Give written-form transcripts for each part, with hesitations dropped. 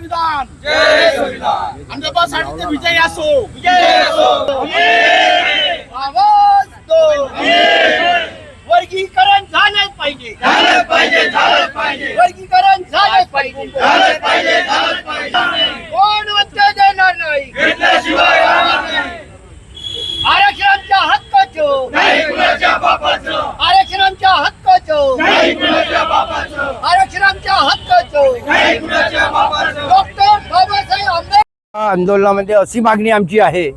संविधान जय संविधान अंधबासाठी विजय असो आवाज दो वर्गीकरण झालंच पाहिजे वर्गीकरण झालंच पाहिजे कोण वंचित देणार नाही आरक्षणाच्या हक्काचं आरक्षणाच्या हक्काचं आरक्षणाच्या हक्काचं डॉक्टर बाबासाहेब आंबेडकर आंदोलनामध्ये अशी मागणी आमची आहे।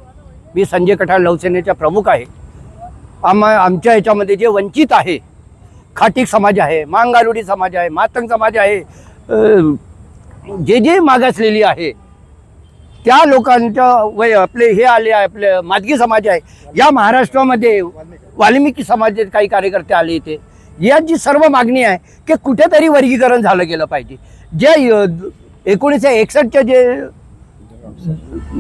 मी संजय कठाळ लवसेनेचा प्रमुख आहे। आमच्या याच्यामध्ये जे वंचित आहे, खाटीक समाज आहे, मांगारुडी समाज आहे, मातंग समाज आहे, जे मागासलेली आहे त्या लोकांच्या आपले हे आले आहे, आपले मादगी समाज आहे, या महाराष्ट्रामध्ये वाल्मिकी समाजाचे काही कार्यकर्ते आले इथे। याची सर्व मागणी आहे की कुठेतरी वर्गीकरण झालं गेलं पाहिजे। जे 1961च्या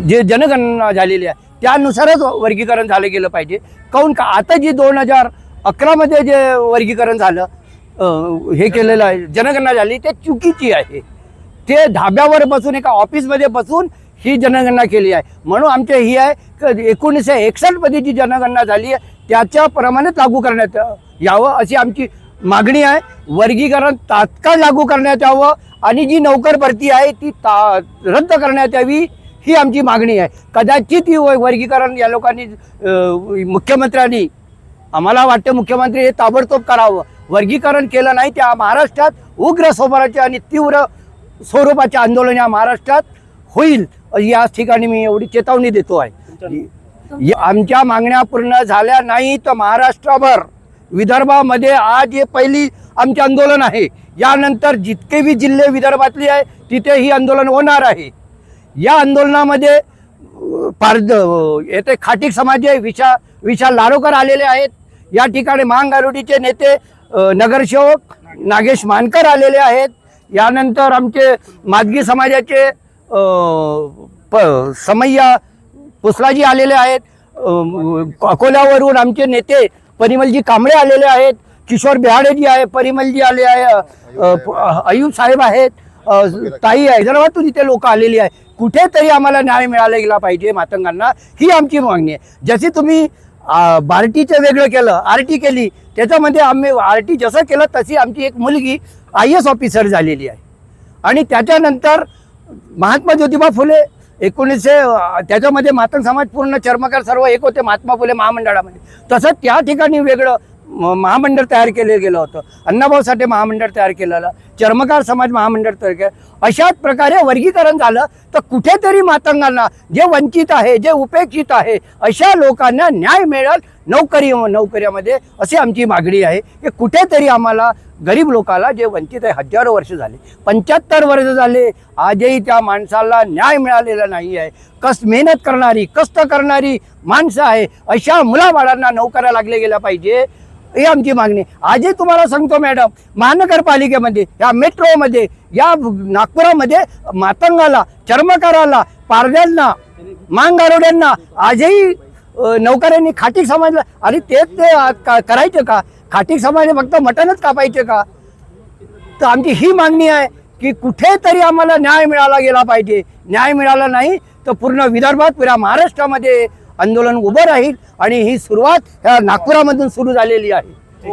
जे जनगणना झालेली आहे त्यानुसारच वर्गीकरण झालं गेलं पाहिजे। काऊन का आता जी 2011मध्ये जे वर्गीकरण झालं हे केलेलं आहे, जनगणना झाली, ते चुकीची आहे। ते धाब्यावर बसून एका ऑफिसमध्ये बसून ही जनगणना केली आहे। म्हणून आमचे ही आहे की 1961मध्ये जी जनगणना झाली आहे त्याच्याप्रमाणेच लागू करण्यात यावं अशी आमची मागणी आहे। वर्गीकरण तात्काळ लागू करण्यात यावं आणि जी नोकर भरती आहे ती रद्द करण्यात यावी ही आमची मागणी आहे। कदाचित ही वर्गीकरण या लोकांनी मुख्यमंत्र्यांनी, आम्हाला वाटतं मुख्यमंत्री हे ताबडतोब करावं। वर्गीकरण केलं नाही त्या महाराष्ट्रात उग्र स्वरूपाचे आणि तीव्र स्वरूपाचे आंदोलन या महाराष्ट्रात होईल या ठिकाणी मी एवढी चेतावणी देतो आहे। आमच्या मागण्या पूर्ण झाल्या नाही तर महाराष्ट्रभर, विदर्भामध्ये आज हे पहिली आमचे आंदोलन आहे। यानंतर जितके भी जिल्हे विदर्भातले आहे तिथे ही आंदोलन होणार आहे। या आंदोलनामध्ये येथे खाटीक समाज आहे, विशाल लारोकर आलेले आहेत। या ठिकाणी महाआघाडीचे नेते नगरसेवक नागेश मानकर आलेले आहेत। यानंतर आमचे मादगी समाजाचे समय्या पुसलाजी आलेले आहेत। अकोल्यावरून आमचे नेते परिमलजी कांबळे आलेले आहेत। किशोर बिहाडेजी आहे, परिमलजी आले आहे, अयूब साहेब आहेत, ताई हैदराबादतून इथे लोक आलेली आहे। कुठेतरी आम्हाला न्याय मिळाला गेला पाहिजे मातंगांना, ही आमची मागणी आहे। जसे तुम्ही बार्टीचं वेगळं केलं, आरटी केली, त्याच्यामध्ये आम्ही आरटी जसं केलं तशी आमची एक मुलगी IAS ऑफिसर झालेली आहे। आणि त्याच्यानंतर महात्मा ज्योतिबा फुले त्याच्यामध्ये मातंग समाज पूर्ण चर्मकार सर्व एक होते महात्मा फुले महामंडळामध्ये। तसंच त्या ठिकाणी वेगळं महामंडळ तयार केलं गेलं होतं। अण्णाभाऊ साठे महामंडळ तयार केलेलं, चर्मकार समाज महामंडळ तयार केलं। अशाच प्रकारे वर्गीकरण झालं तर कुठेतरी मातंगांना, जे वंचित आहे, जे उपेक्षित आहे, अशा लोकांना न्याय मिळेल नोकऱ्यामध्ये अशी आमची मागणी आहे। की कुठेतरी आम्हाला गरीब लोकाला, जे वंचित आहे, हजारो वर्ष झाले, 75 वर्ष झाले, आजही त्या माणसाला न्याय मिळालेला नाही आहे। मेहनत करणारी, कष्ट करणारी माणसं आहे, अशा मुलाबाळांना नोकऱ्या लागल्या गेल्या पाहिजे ही आमची मागणी। आजही तुम्हाला सांगतो मॅडम, महानगरपालिकेमध्ये, या मेट्रोमध्ये, या नागपुरामध्ये मातंगाला, चर्मकाराला, पारध्यांना, मांगारोड्यांना आजही नोकऱ्यांनी खाटीक समाजला, आणि तेच ते करायचे का? खाटीक समाज फक्त मटणच कापायचे का? तर आमची ही मागणी आहे की कुठेतरी आम्हाला न्याय मिळाला गेला पाहिजे। न्याय मिळाला नाही तर पूर्ण विदर्भात, पुऱ्या महाराष्ट्रामध्ये आंदोलन उभं राहील आणि ही सुरुवात ह्या नागपुरामधून सुरू झालेली आहे।